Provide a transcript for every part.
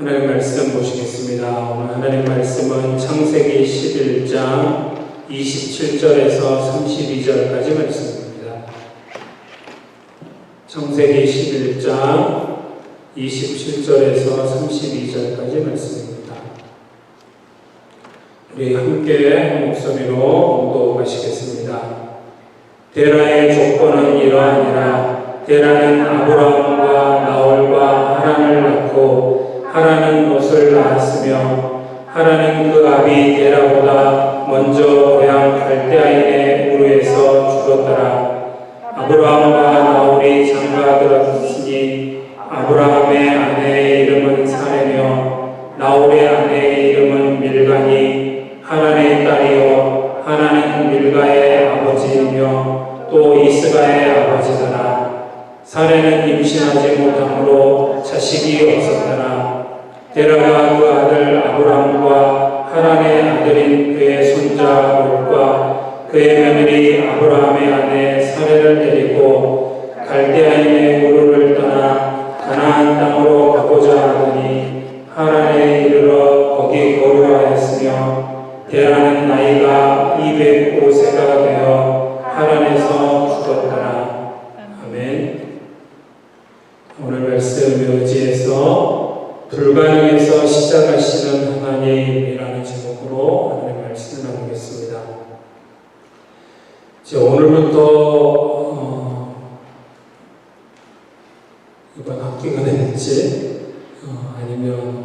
하나님 말씀 보시겠습니다. 오늘 하나님 말씀은 창세기 11장 27절에서 32절까지 말씀입니다. 창세기 11장 27절에서 32절까지 말씀입니다. 우리 함께 한 목소리로 봉독하시겠습니다. 데라의 조건은 이러하니라. 데라는 아브라함과 나홀과 하란을 낳고 하란은 롯을 낳았으며 하란은 그 아비 데라보다 먼저 고향 갈대아인의 우르에서 죽었더라. 아브라함과 나홀이 장가들었으니 아브라함의 아내의 이름은 사레며 나홀의 아내의 이름은 밀가니 하란의 딸이요 하란은 밀가의 아버지이며 또 이스가의 아버지더라. 사레는 임신하지 못함으로 자식이 없었더라. 데라가 그 아들 아브람과 하란의 아들인 그의 손자 롯과 그의 며느리 아브라함의 아내 사레를 데리고 갈대아인의 우르를 떠나 가나안 땅으로 가고자 하더니 하란에 이르러 거기 거류하였으며 데라는 나이가 205세가 되어 하란에서 죽었더라. 아멘. 오늘 말씀 의지에서 불가능에서 시작하시는 하나님이라는 제목으로 하나님 말씀을 나누겠습니다. 오늘부터 이번 학기가 될지 아니면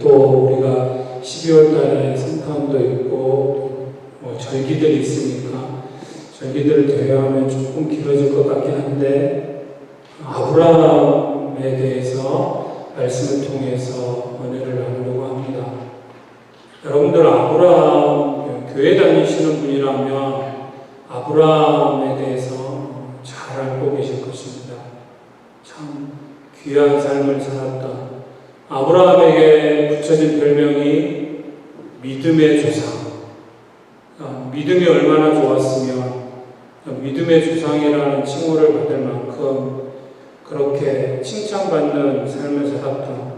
또 우리가 12월 달에 성탄도 있고 절기들이 있으니까 절기들을 대회하면 조금 길어질 것 같긴 한데 아브라함에 대해서 말씀을 통해서 은혜를 나누려고 합니다. 여러분들 아브라함 교회 다니시는 분이라면 아브라함에 대해서 잘 알고 계실 것입니다. 참 귀한 삶을 살았던 아브라함에게 붙여진 별명이 믿음의 조상. 믿음이 얼마나 좋았으면 믿음의 조상이라는 칭호를 받을 만큼 그렇게 칭찬받는 삶을 살았던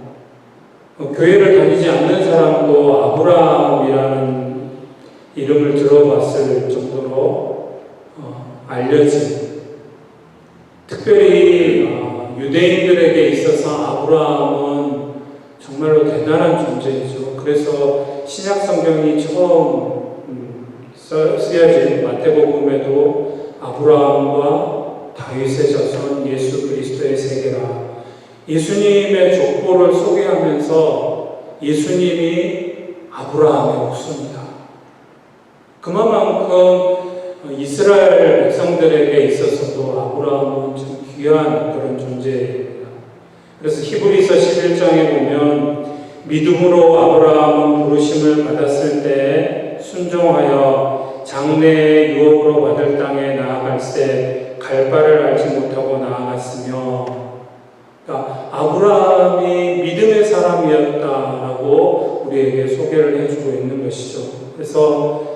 교회를 다니지 않는 사람도 아브라함이라는 이름을 들어봤을 정도로 알려진, 특별히 유대인들에게 있어서 아브라함은 정말로 대단한 존재이죠. 그래서 신약 성경이 처음 쓰여진 마태복음에도 아브라함과 다윗의 자손 예수 그리스도의 세계라, 예수님의 족보를 소개하면서 예수님이 아브라함의 후손이다. 그만큼 이스라엘 백성들에게 있어서도 아브라함은 참 귀한 그런 존재입니다. 그래서 히브리서 11장에 보면 믿음으로 아브라함은 부르심을 받았을 때 순종하여 장래의 유업으로 받을 땅에 나아갈새 갈 바를 알지 못하고 나아갔으며, 그러니까 아브라함이 믿음의 사람이었다라고 우리에게 소개를 해주고 있는 것이죠. 그래서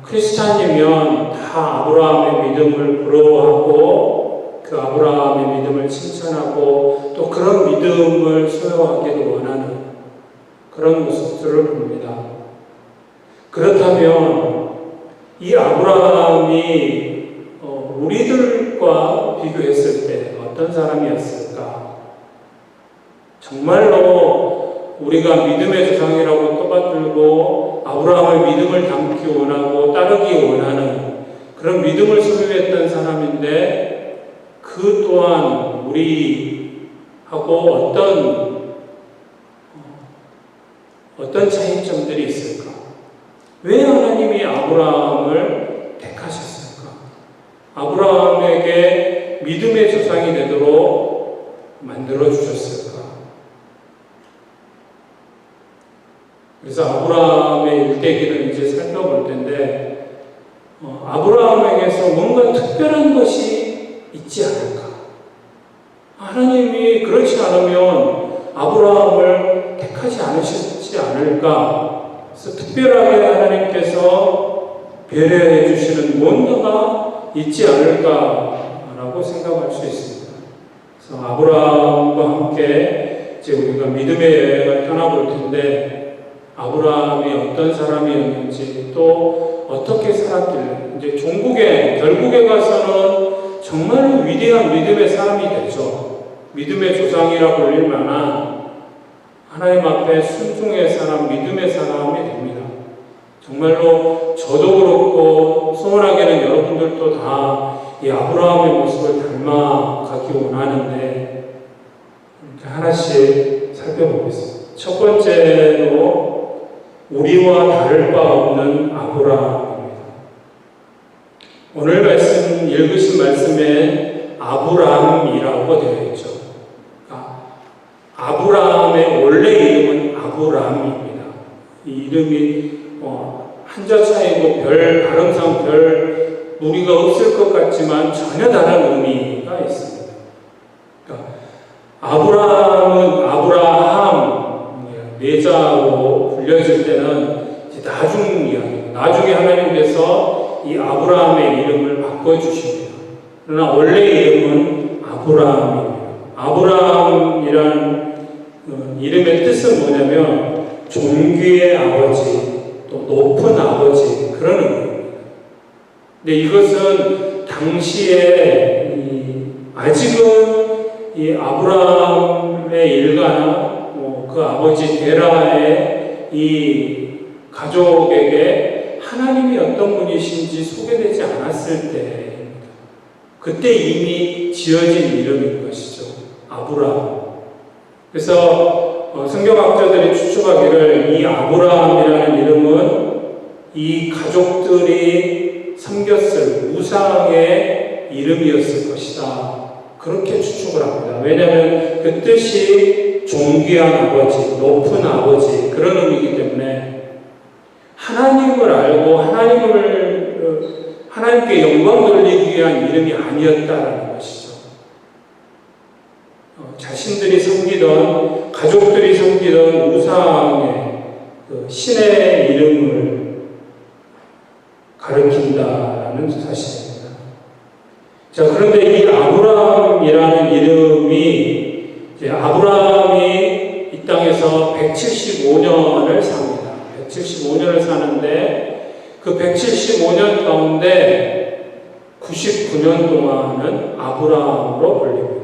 크리스찬이면 다 아브라함의 믿음을 부러워하고 그 아브라함의 믿음을 칭찬하고 또 그런 믿음을 소유하기도 원하는 그런 모습들을 봅니다. 그렇다면 이 아브라함이 우리들과 비교했을 때 어떤 사람이었을까? 정말로 우리가 믿음의 조상이라고 떠받들고 아브라함의 믿음을 담기 원하고 따르기 원하는 그런 믿음을 소유했던 사람인데 그 또한 우리하고 어떤 차이점들이 있을까? 왜 하나님이 아브라함을 택하셨을까? 아브라함에게 믿음의 조상이 되도록 만들어주셨을까? 그래서 아브라함의 일대기를 이제 살펴볼 텐데 아브라함에게서 뭔가 특별한 것이 있지 않을까? 하나님이 그렇지 않으면 아브라함을 택하지 않으시지 않을까? 그래서 특별하게 하나님께서 배려해 주시는 뭔가가 있지 않을까라고 생각할 수 있습니다. 그래서 아브라함과 함께 이제 우리가 믿음의 여행을 떠나볼 텐데 아브라함이 어떤 사람이었는지 또 어떻게 살았길래 이제 결국에 가서는 정말로 위대한 믿음의 사람이 되죠. 믿음의 조상이라 불릴 만한 하나님 앞에 순종의 사람, 믿음의 사람이 됩니다. 정말로 저도 그렇고 소원하게는 여러분들도 다 이 아브라함의 모습을 닮아가기 원하는데 하나씩 살펴보겠습니다. 첫 번째로 우리와 다를 바 없는 아브라함입니다. 오늘 말씀 읽으신 말씀에 아브람이라고 되어 있죠. 아브라함의 원래 이름은 아브람입니다. 이 이름이 한자 차이고 발음상 별 무리가 없을 것 같지만 전혀 다른 의미가 있습니다. 그러니까 아브라함은 아브라함 내자로 불려질 때는 나중 이야기입니다. 나중에 하나님께서 이 아브라함의 이름을 바꿔주십니다. 그러나 원래 이름은 아브라함입니다. 아브라함이라는 이름의 뜻은 뭐냐면 존귀의 아버지, 또 높은 아버지 그런 의미입니다. 근데 이것은 당시에 아직은 이 아브라함의 일가나 그 아버지 데라의 이 가족에게 하나님이 어떤 분이신지 소개되지 않았을 때입니다. 그때 이미 지어진 이름인 것이죠. 아브라함. 그래서 성경학자들이 추측하기를 이 아브라함이라는 이름은 이 가족들이 섬겼을 우상의 이름이었을 것이다. 그렇게 추측을 합니다. 왜냐하면 그 뜻이 존귀한 아버지, 높은 아버지 그런 의미이기 때문에 하나님을 알고 하나님께 영광 돌리기 위한 이름이 아니었다라는 것이죠. 자신들이 섬기던 가족들이 섬기던 우상의 신의 이름을 가르친다라는 사실입니다. 자, 그런데 이 아브라함이라는 이름이 아브라함이 이 땅에서 175년을 삽니다. 175년을 사는데 그 175년 가운데 99년 동안은 아브라함으로 불립니다.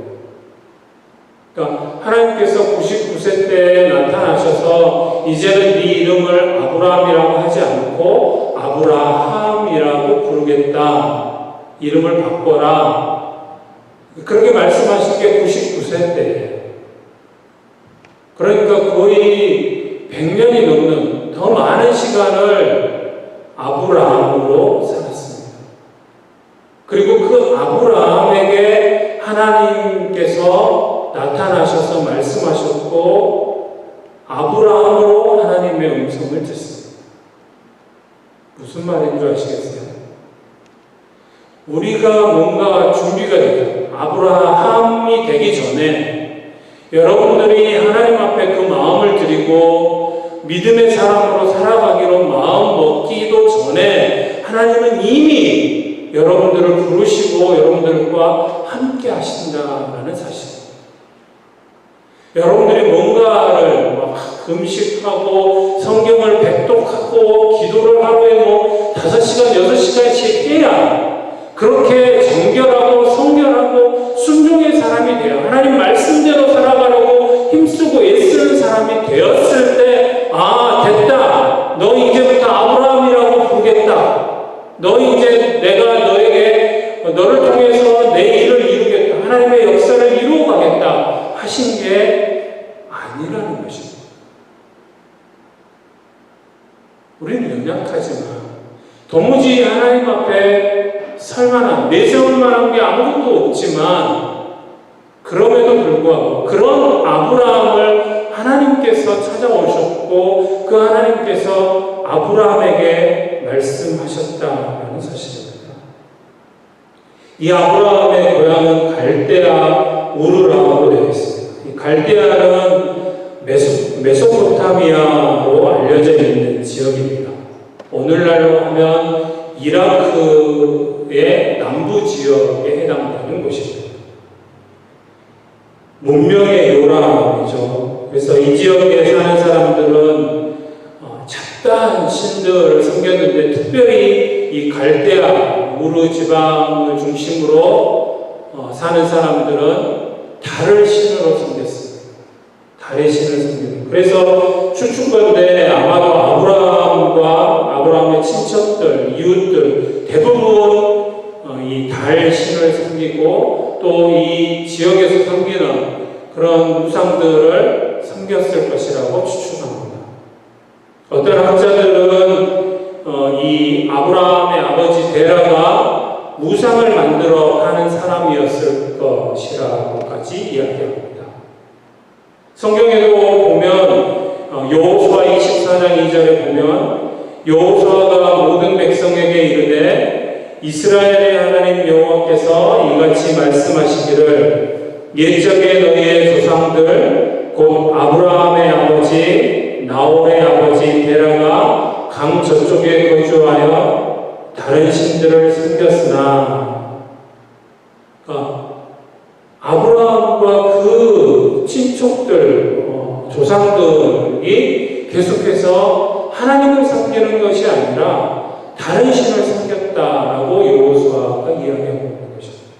그러니까 하나님께서 99세 때 나타나셔서 이제는 네 이름을 아브라함이라고 하지 않고 아브라함이라고 부르겠다. 이름을 바꿔라. 그렇게 말씀하신 게 99세 때예요. 그러니까 거의 100년이 넘는 더 많은 시간을 아브라함으로 살았습니다. 그리고 그 아브라함에게 하나님께서 나타나셔서 말씀하셨고 아브라함으로 하나님의 음성을 듣습니다. 무슨 말인 줄 아시겠어요? 우리가 뭔가 준비가 되죠. 아브라함이 되기 전에 여러분들이 하나님 앞에 그 마음을 드리고 믿음의 사람으로 살아가기로 마음 먹기도 전에 하나님은 이미 여러분들을 부르시고 여러분들과 함께 하신다는 사실입니다. 여러분들이 뭔가를 금식하고 성경을 백독하고 기도를 하루에 5시간, 6시간씩 해야 그렇게 정결하고 성결하고 순종의 사람이 되어 하나님 말씀대로 살아가려고 힘쓰고 애쓰는 사람이 되었을 때 됐다. 너 이제부터 아브라함이라고 부르겠다. 너 이제 내가 너를 통해서 내 일을 이루겠다. 하나님의 역사를 이루어가겠다 하신 게 아니라는 것입니다. 우리는 연약하지만 도무지 하나님 앞에 설만한, 내세울 만한 게 아무것도 없지만 그럼에도 불구하고 그런 아브라함을 하나님께서 찾아오셨고 그 하나님께서 아브라함에게 말씀하셨다는 사실입니다. 이 아브라함의 고향은 갈대아 우르라고 되어 있습니다. 이 갈대아는 메소포타미아로 알려져 있는 지역입니다. 오늘날로 하면 이라크의 남부 지역에 해당되는 곳입니다. 문명의 요람이죠. 그래서 이 지역에 사는 사람들은 잡다한 신들을 섬겼는데 특별히 이 갈대아 우르 지방을 중심으로 사는 사람들은 달을 신으로 섬겼습니다. 달의 신을 섬깁니다. 그래서 추측건데 아마도 아브라함의 친척들, 이웃들 대부분 이 달 신을 섬기고 또 이 지역에서 섬기는 그런 우상들을 섬겼을 것이라고 추측합니다. 어떤 학자들은 이 아브라함의 아버지 데라가 우상을 만들어 가는 사람이었을 것이라고까지 이야기합니다. 성경에도 보면 여호수아 24장 2절에 보면 여호수아가 모든 백성에게 이르되 이스라엘의 하나님 여호와께서 이같이 말씀하시기를 옛적에 너희의 조상들 곧 아브라함의 아버지 나홀의 아버지 데라가 강 저쪽에 거주하여 다른 신들을 섬겼으나 그러니까 아브라함과 그 친척들 조상들이 계속해서 하나님을 섬기는 것이 아니라 다른 신을 섬겼다라고 여호수아가 이야기하고 있는 것입니다.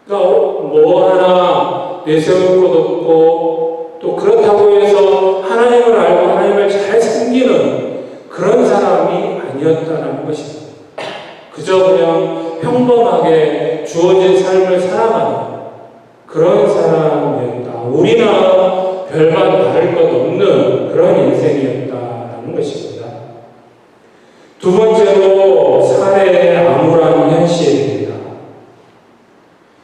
그러니까 뭐 하나 내세울 것 없고 또 그렇다고 해서 하나님을 알고 하나님을 잘 섬기는 그런 사람이 아니었다는 것입니다. 그저 그냥 평범하게 주어진 삶을 살아가는 그런 사람이었다. 우리나 별반 다를 것 없는 그런 인생이었다는 것입니다. 두 번째로 사례의 암울한 현실입니다.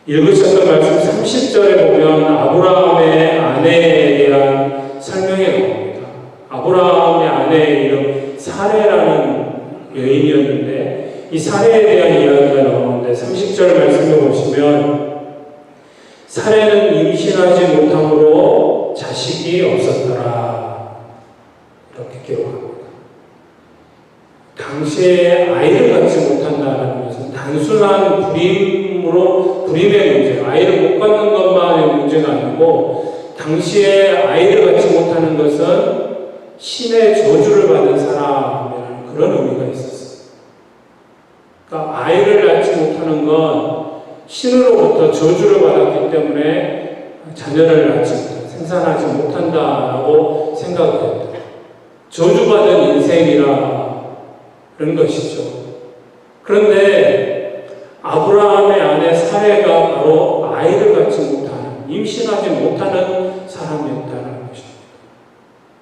읽으셨던 말씀 30절에 보면 아브라함의 아내에 대한 설명이 나옵니다. 아브라함의 아내의 이름 사레라는 여인이었는데 이 사레에 대한 이야기가 나오는데 30절 말씀을 보시면 사레는 임신하지 못함으로 자식이 없었더라 이렇게 기록합니다. 당시에 아이를 갖지 못한다는 것은 단순한 불임의 문제, 아이를 못 갖는 것만의 문제가 아니고 당시에 아이를 갖지 못하는 것은 신의 저주를 받은 사람이라는 그런 의미가 있었어요. 그러니까 아이를 낳지 못하는 건 신으로부터 저주를 받았기 때문에 자녀를 낳지 못한다, 생산하지 못한다라고 생각합니다. 저주받은 인생이라는 것이죠. 그런데 아브라함의 아내 사레가 바로 아이를 갖지 못하는, 임신하지 못하는 사람이었다는 것입니다.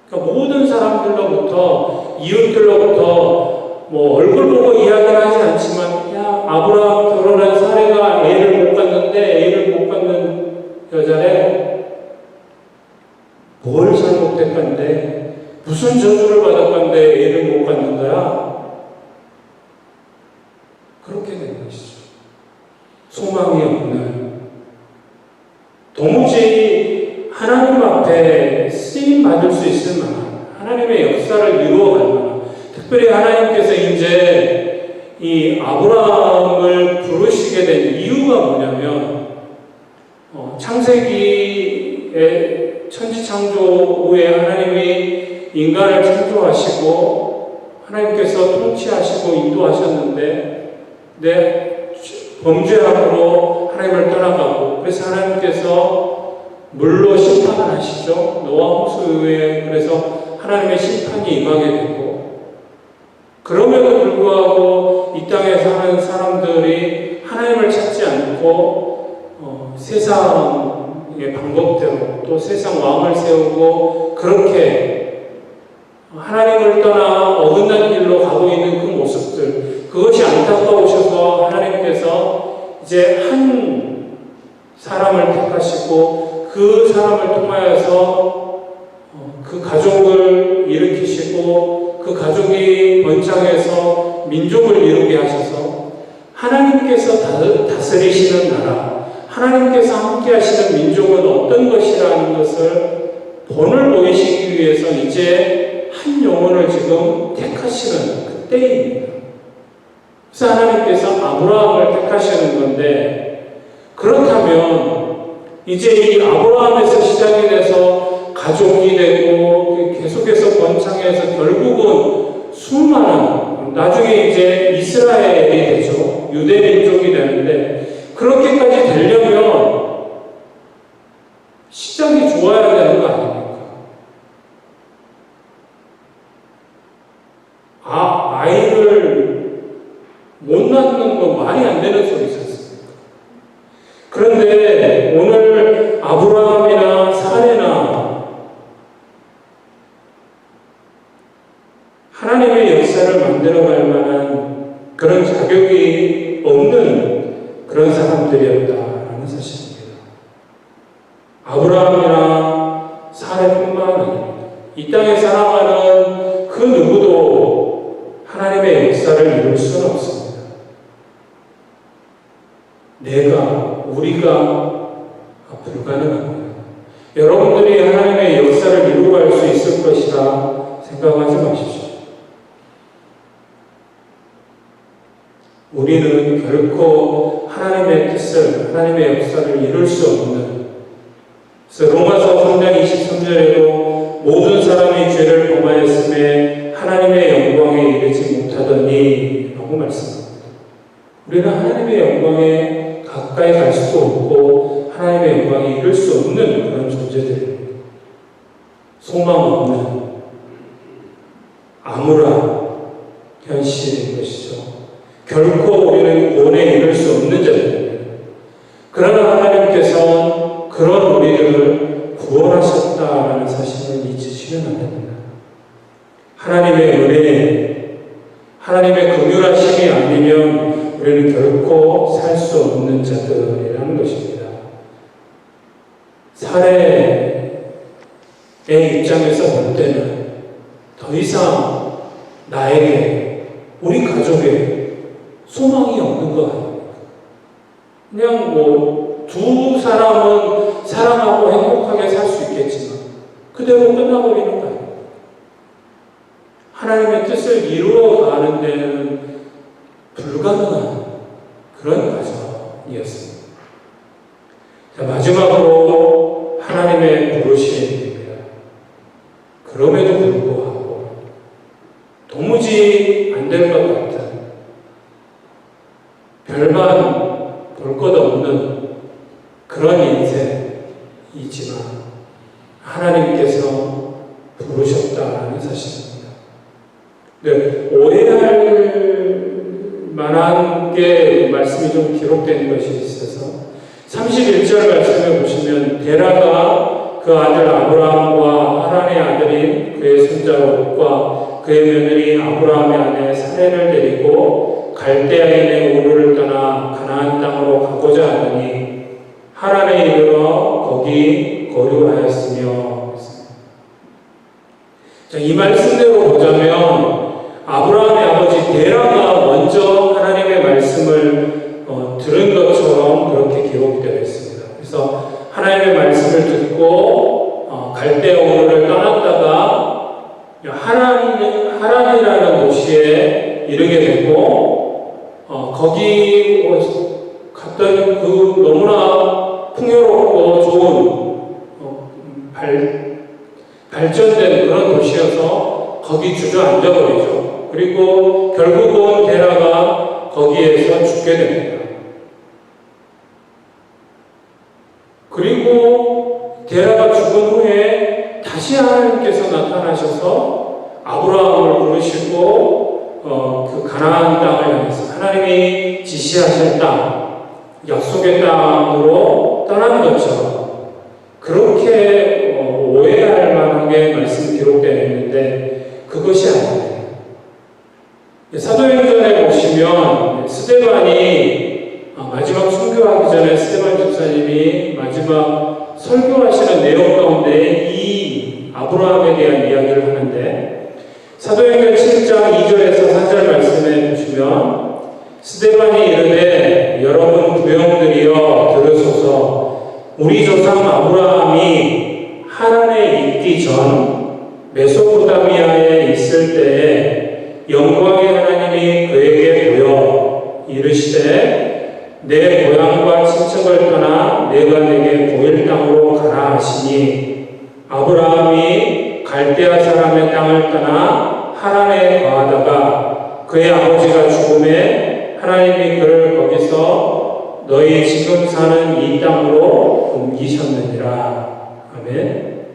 그러니까 모든 사람들로부터, 이웃들로부터 뭐 얼굴 보고 이야기를 하지 않지만 야 아브라함 결혼한 사레가 애를 못 갖는데 애를 못 갖는 여자래. 뭘 잘못했건데 무슨 저주를 받았건데 애를 못 갖는 거야? 그렇게 된 것이죠. 소망이 없는, 도무지 하나님 앞에 쓰임 받을 수 있을 만한, 하나님의 역사를 이루어갈 만한, 특별히 하나님께서 이제 이 아브라함을 부르시게 된 이유가 뭐냐면 창세기의 천지창조 후에 하나님이 인간을 창조하시고 하나님께서 통치하시고 인도하셨는데 범죄함으로 하나님을 떠나가고, 그래서 하나님께서 물로 심판을 하시죠. 노아 홍수에 그래서 하나님의 심판이 임하게 되고, 그럼에도 불구하고 이 땅에 사는 사람들이 하나님을 찾지 않고 세상의 방법대로 또 세상 왕을 세우고 그렇게 하나님을 떠나 어긋난 길로 가고 있는 그 모습들, 그것이 안타까우셔서 하나님께서 이제 한 사람을 택하시고 그 사람을 통하여서 그 가족을 일으키시고 그 가족이 번창해서 민족을 이루게 하셔서 하나님께서 다스리시는 나라, 하나님께서 함께 하시는 민족은 어떤 것이라는 것을 본을 보이시기 위해서 이제 한 영혼을 지금 택하시는 그때입니다. 그래서 하나님께서 아브라함을 택하시는 건데, 그렇다면 이제 이 아브라함에서 시작이 돼서 가족이 되고 계속해서 번창해서 결국은 수많은 나중에 이제 이스라엘이 되죠. 유대 민족이 되는데 그렇게까지 되려면 시작이 좋아야 되는 거 아닙니까? 아이를 못 낳는 거 말이 안 되는 소리지 않습니까? 그런데 오늘 아브라함이나 사레나 하나님의 역사를 만들어갈 만한 그런 자격이 없는 그런 사람들이었다라는 사실입니다. 아브라함이나 사레뿐만 아닙니다. 이 땅에 살아가는 그 누구도 하나님의 역사를 이룰 수는 없습니다. 우리가 불가능한 거예요. 여러분들이 하나님의 역사를 이루어갈 수 있을 것이라 생각하지 마십시오. 우리는 결코 하나님의 뜻을, 하나님의 역사를 이룰 수 없는, 그래서 로마서 3장 23절에도 모든 사람이 죄를 범하였음에 하나님의 영광에 이르지 못하더니 라고 말씀합니다. 우리는 하나님의 영광에 가까이 갈 수도 없고 하나님의 영광에 이룰 수 없는 그런 존재들입니다. 소망 없는 암울한 현실인 것이죠. 결코 우리는 구원에 이룰 수 없는 자들입니다. 그러나 하나님께서는 그런 우리를 구원하셨다라는 사실을 잊으시면 안 됩니다. 하나님의 은혜, 하나님의 긍휼하심이 아니면 우리는 결코 살 수 없는 자들이라는 것입니다. 사례의 입장에서 볼 때는 더 이상 나에게, 우리 가족에 소망이 없는 거 아닙니까? 그냥 두 사람은 사랑하고 행복하게 살 수 있겠지만 그대로 끝나버리는 거 아닙니까? 하나님의 뜻을 이루어가는 데는 불가능한 그런 과정이었습니다. 자, 마지막으로 하나님의 부르심입니다. 그럼에도 불구하고 도무지 안 될 것 같은, 별반 볼 것 없는 그런 인생이지만 하나님께서 부르셨다는 사실입니다. 네, 오해할 만한 게 말씀이 좀 기록된 것이 있어서 31절 말씀을 보시면 데라가 그 아들 아브라함과 하란의 아들인 그의 손자 롯과 그의 며느리 아브라함의 아내 사레를 데리고 갈대아인의 우르를 떠나 가나안 땅으로 가고자 하더니 하란에 이르러 거기 거류하였으며. 자, 이 말씀대로 보자면 아브라함의 아버지 데라가 먼저 하나님의 말씀을 들은 것처럼 그렇게 기록이 되어 있습니다. 그래서 하나님의 말씀을 듣고 갈대아 우르를 떠났다가 하란이라는 도시에 이르게 되고 거기 갔더니 그 너무나 풍요롭고 좋은 발전된 그런 도시여서 거기 주저앉아버리죠. 그리고 결국은 데라가 거기에서 죽게 됩니다. 그리고 데라가 죽은 후에 다시 하나님께서 나타나셔서 아브라함을 부르시고 그 가나안 땅을 향해서 하나님이 지시하신 땅, 약속의 땅으로 떠난 것처럼 그렇게 오해할 만한 게 말씀 기록되어 있는데 그것이 아니에요. 사도행전에 보시면 스데반이 마지막 순교하기 전에 스데반 집사님이 마지막 설교하시는 내용 가운데 이 아브라함에 대한 이야기를 하는데 사도행전 7장 2절에서 4절 말씀에 보시면 스데반이 이르되 여러분 부형들이여 들으소서 우리 조상 아브라함이 하란에 있기 전 메소포타미아에 있을 때에 영광의 하나님이 그에게 보여 이르시되 내 고향과 친척을 떠나 내가 내게 보일 땅으로 가라 하시니 아브라함이 갈대아 사람의 땅을 떠나 하란에 거하다가 그의 아버지가 죽음에 하나님이 그를 거기서 너희 지금 사는 이 땅으로 옮기셨느니라. 아멘.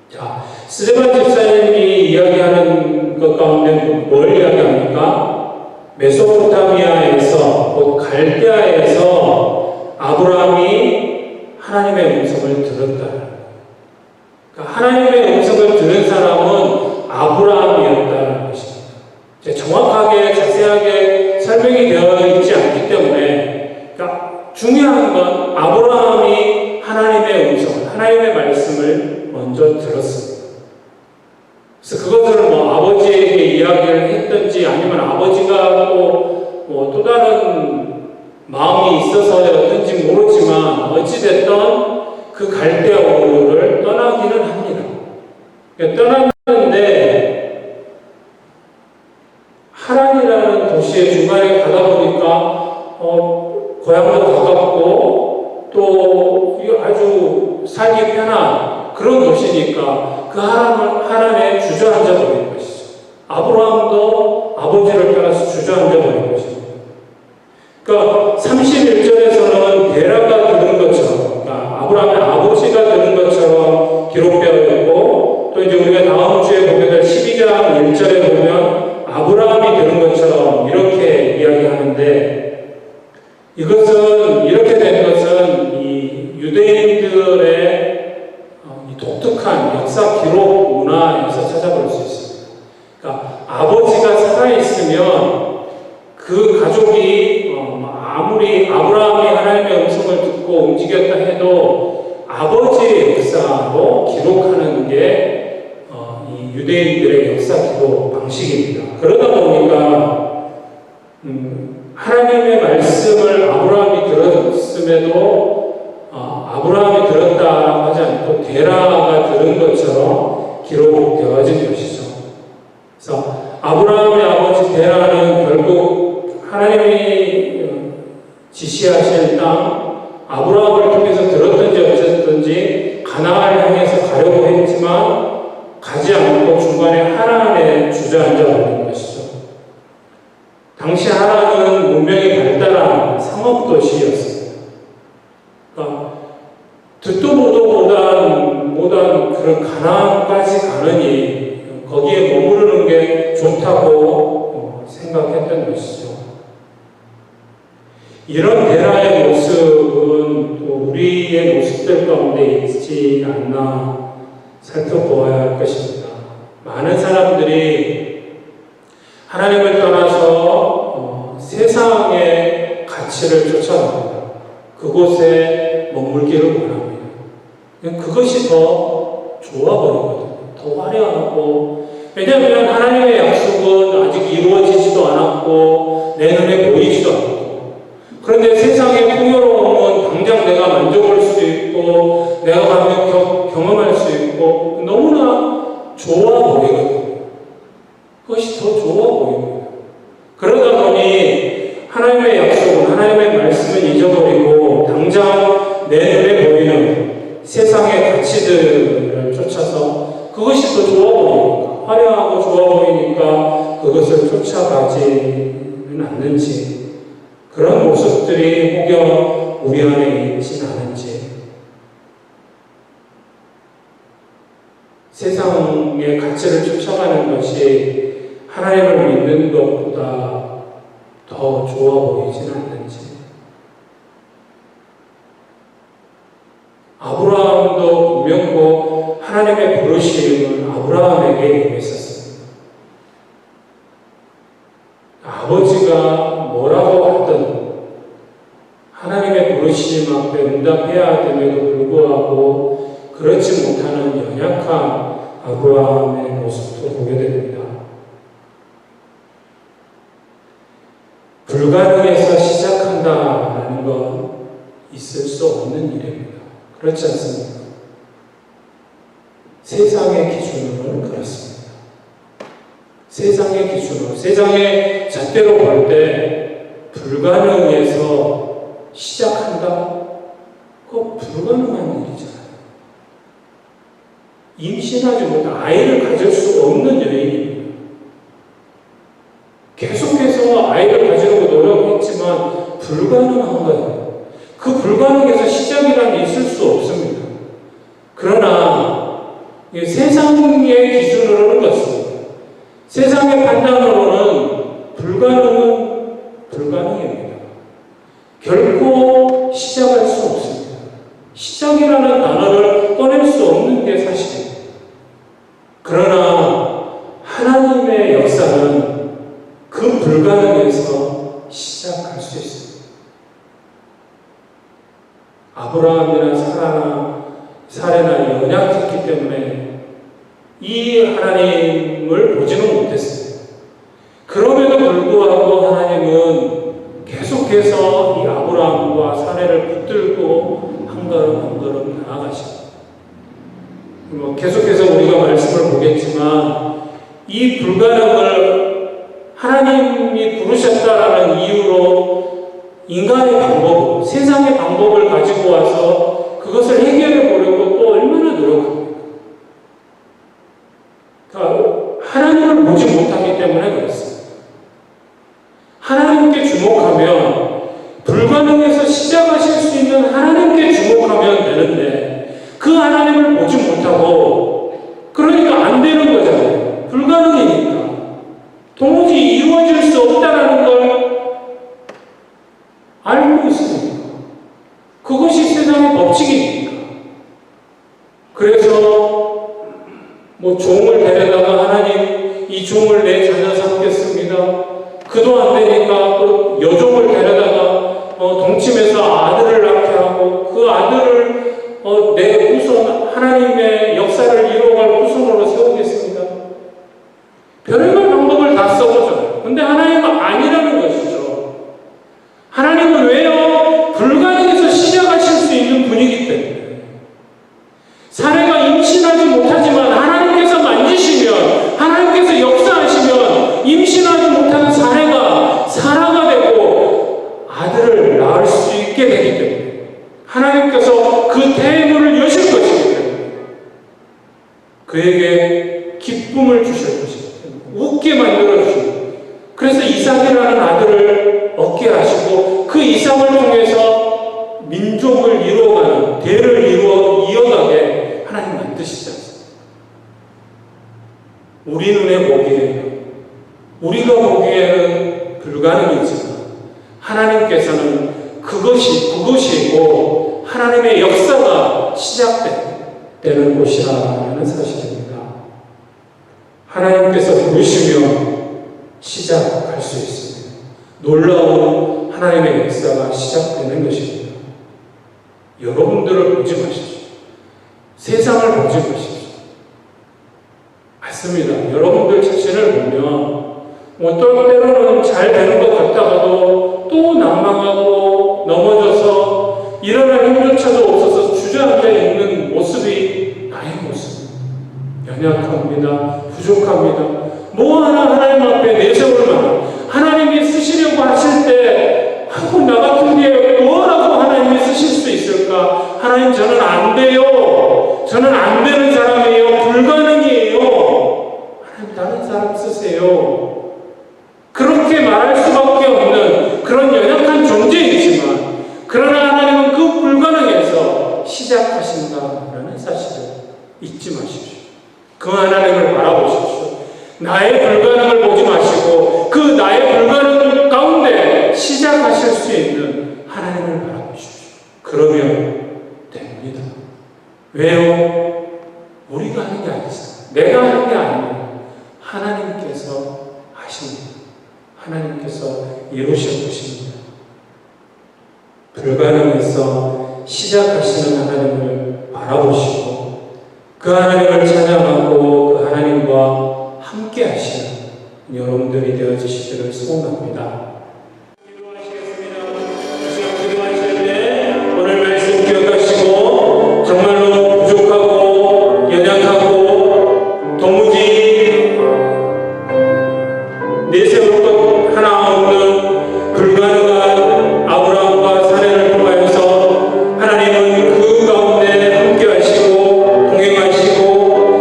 자, 스데반 집사님이 이야기하는 것 가운데 뭘 이야기합니까? 메소포타미아에서, 곧 갈대아에서 아브라함이 하나님의 음성을 들었다. 그러니까 하나님의 음성을 들은 사람은 아브라함이었다는 것입니다. 정확하게 자세하게 설명이 되어 있지 않기 때문에, 그러니까 중요한 건 아브라함이 하나님의 음성, 하나님의 말씀을 먼저 들었습니다. 그래서 그것을 아버지에게 이야기를 했든지 아니면 아버지가 또 다른 마음이 있어서였든지 모르지만 어찌됐든 그 갈대아우를 떠나기는 합니다. 떠났는데 하란이라는 도시의 중간에 가다 보니까 고향도 가깝고 또 아주 살기 편한 그런 도시니까 그 하란에 주저앉아 버린 것이죠. 아브라함도 아버지를 따라서 주저앉아 버린 것입니다. 그러니까 31절에서는 데라가 들은 것처럼, 그러니까 아브라함의 아버지가 들은 것처럼 기록되어 있고, 또 이제 우리가 다음 주에 보게 될 12장 1절에 보면 아브라함이 들은 것처럼 이렇게 이야기하는데, 이렇게 된 것은 이 유대인들의 이 독특한 역사 기록 문화에서 찾아볼 수 있습니다. 그러니까 아버지가 살아있으면 그 가족이 아무리 아브라함이 하나님의 음성을 듣고 움직였다 해도 아버지의 역사로 기록하는 게 이 유대인들의 역사 기록 방식입니다. 그러다 보니까 하나님의 말씀을 아브라함이 들었음에도 아브라함이 들었다라고 하지 않고 데라가 들은 것처럼 기록되어진 것이죠. 그래서 아브라함의 아버지 데라는 결국 하나님이 지시하신 땅, 아브라함을 통해서 들었든지 어쨌든지 가나안을 향해서 가려고 했지만 가지 않고 중간에 하란에 주저앉아 버린 것이죠. 당시 하란은 문명이 발달한 상업도시였습니다. 그러니까 듣도 보도 못한 그런 가나안까지 가느니 거기에 머무르는 게 좋다고 생각했던 것이죠. 이런 데라의 모습은 또 우리의 모습들 가운데 있지 않나 살펴보아야 할 것입니다. 많은 사람들이 하나님을 떠나서 세상의 가치를 쫓아갑니다. 그곳에 머물기를 원합니다. 그것이 더 좋아 보이거든요. 더 화려하고, 왜냐하면 하나님의 약속은 아직 이루어지지도 않았고 내 눈에 보이지도 않고, 그런데 세상의 풍요로움은 당장 내가 만져볼 수 있고 내가 가면 경험할 수 있고 너무나 좋아 보이거든요. 그것이 더 좋아 보입니다. 그러다 보니 하나님의 약속은, 하나님의 말씀은 잊어버리고 당장 내 눈에 보이는 세상의 가치들을 쫓아서 그것이 더 좋아 보이니까, 화려하고 좋아 보이니까 그것을 쫓아가지는 않는지, 그런 모습들이 혹여 우리 안에 있진 않은지, 세상의 가치를 쫓아가는 것이 하나님을 믿는 것보다 더 좋아 보이진 않는지. 아브라함도 분명코 하나님의 부르심은 아브라함에게 임했었습니다. 아버지가 뭐라고 하든 하나님의 부르심 앞에 응답해야 됨에도 불구하고 그렇지 못하는 연약한 아브라함의 모습도 보게 됩니다. 불가능해서 시작한다는 건 있을 수 없는 일입니다. 그렇지 않습니까? 세상의 기준으로는 그렇습니다. 세상의 기준으로, 세상의 잣대로 볼 때 불가능해서 시작한다? 그거 불가능한 일이잖아요. 임신하지 못한 아이를 가질 수 없는 여인입니다. 계속해서 아이를 가지려고 노력했지만 불가능한 거예요. 그 불가능해서 시작이란 있을 수 없습니다. 그러나 세상의 기준으로는 그렇습니다. 세상의 판단으로는 불가능은 불가능입니다. 결코 시작할 수 없습니다. 시작이라는 단어를 꺼낼 수 없는 게 사실입니다. 그러나 하나님의 역사는 그 불가능에서 시작할 수 있습니다. 아브라함이나 사레나 연약했기 때문에 이 하나님을 보지는 못했어요. 그럼에도 불구하고 하나님은 계속해서 이 아브라함과 사레를 붙들고 한 걸음 나아가십니다. 계속해서 우리가 말씀을 보겠지만 이 불가능을 하나님이 부르셨다라는 이유로 인간의 방법, 세상의 방법을 가지고 와서 그것을 해결해 보려고 또 얼마나 노력합니까? 그러니까 하나님을 보지 못하기 때문에 그렇습니다. 하나님께 주목하면 불가능해서 시작하실 수 있는 하나님께 주목하면 되는데 그 하나님을 보지 못하고 그러니까 안 되는 거잖아요. 불가능이니까. 도무지 이루어질 수 없다는 걸 알고 있습니다. 그것이 세상의 법칙이니까. 그래서 종을 데려다가 하나님 이 종을 내 자녀 삼겠습니다. 그도 안 되니까 또 여종을 데려다가 동침해서 아들을 낳게 하고 그 아들을 내 후손 하나님의 역사를 이루어갈 후손으로 세우겠습니다. 별의별 방법을 다 써보잖아요. 근데 하나님은 아니라는 것이죠. 하나님은 왜요? 불가능해서 시작하실 수 있는 분이기 때문에. 사례가 임신하지 못하지만 하나님께서 만지시면, 하나님께서 역사하시면 임신하지 못하는 사례가 사라가 되고 아들을 낳을 수 있게 되기 때문에 하나님께서 그 대문을 여실 것이기 때문에 그에게 기쁨을 주실 것이기 때문에 웃게 만들어 주시고, 그래서 이삭이라는 아들을 얻게 하시고 그 이삭을 통해서 민족을 이루어가는, 대를 이어가게 하나님 만드시지 않습니까? 우리 눈에 보기에는, 우리가 보기에는 불가능이지만 하나님께서는 그것이고 하나님의 역사가 시작되는 곳이라는 사실입니다. 하나님께서 부르시면 시작할 수 있습니다. 놀라운 하나님의 역사가 시작되는 것입니다. 여러분들을 보지 마십시오. 세상을 보지 마십시오. 맞습니다. 여러분들 자신을 보면 때로는 잘 되는 것 같다가도 또 난망하고 넘어져서 일어날 힘조차도 없어서 주저앉아 있는 모습이 나의 모습. 연약합니다. 부족합니다. 뭐 하나님 앞에 내세울 만한, 하나님이 쓰시려고 하실 때 하고 나 같은 게 뭐라고 하나님이 쓰실 수 있을까? 하나님, 저는 안 돼요. 저는 안 되는 사람이에요. 불가능이에요. 하나님, 다른 사람 쓰세요. 그렇게 말할 수밖에 없는 그런 연약한 존재이지만, 그러나 하나님은 그 불가능에서 시작하신다라는 사실을 잊지 마십시오. 그 하나님을 바라보십시오. 나의 불가능을 보지 마시고 그 나의 불가능 가운데 시작하실 수 있는 하나님을 바라보십시오. 그러면 됩니다. 왜요? 우리가 하는 게 아니죠. 내가 하는 게 아니에요. 하나님께서 하십니다. 하나님께서 이루실 것입니다. 불가능에서 시작하시는 하나님을 바라보시고 그 하나님을 찬양하고 그 하나님과 함께 하시는 여러분들이 되어주시기를 소원합니다. 기도하시겠습니다. 기도하실 때 오늘 말씀 기억하시고 정말로 부족하고 연약하고 도무지 내세울 것 하나 없는 불가능한 아브라함과 사례를 통하여서 하나님은 그 가운데 함께 하시고 동행하시고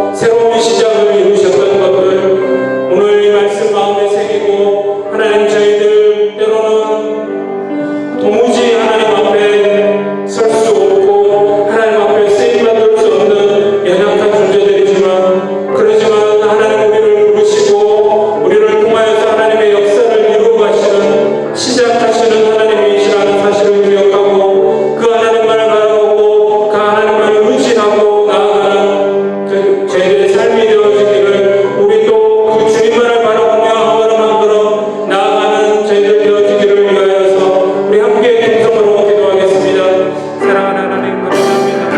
저희들의 삶이 되어지기를, 우리 또 그 주님만을 바라보며 한 걸음 한 걸음 나아가는 저희들 되어지기를 위하여서 우리 함께 동성으로 기도하겠습니다. 사랑하는 하나님 감사합니다.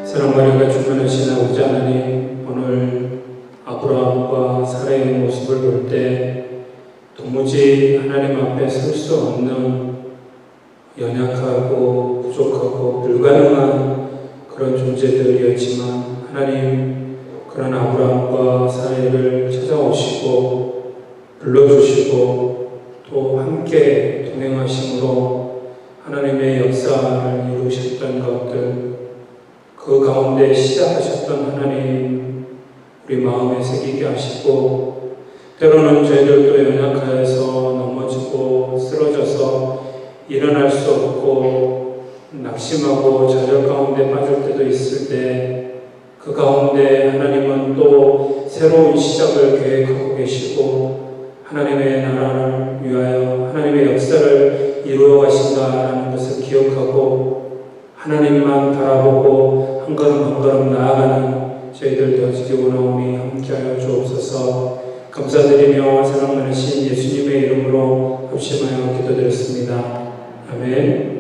사랑하리가 주변하신 아버지 하나님, 오늘 아브라함과 사라의 모습을 볼 때 도무지 하나님 앞에 설 수 없는 연약하고 부족하고 불가능한 그런 존재들이었지만, 하나님 그런 아브라함과 사라를 찾아오시고 불러주시고 또 함께 동행하심으로 하나님의 역사를 이루셨던 것들, 그 가운데 시작하셨던 하나님, 우리 마음에 새기게 하시고, 때로는 저희들도 연약하여서 넘어지고 쓰러져서 일어날 수 없고 낙심하고 좌절 가운데 빠질 때도 있을 때, 그 가운데 하나님은 또 새로운 시작을 계획하고 계시고 하나님의 나라를 위하여 하나님의 역사를 이루어 가신다라는 것을 기억하고 하나님만 바라보고 한 걸음 한 걸음 나아가는 저희들 되어지기 원하오니 함께하여 주옵소서. 감사드리며 사랑 많으신 예수님의 이름으로 합심하여 기도드렸습니다. 아멘.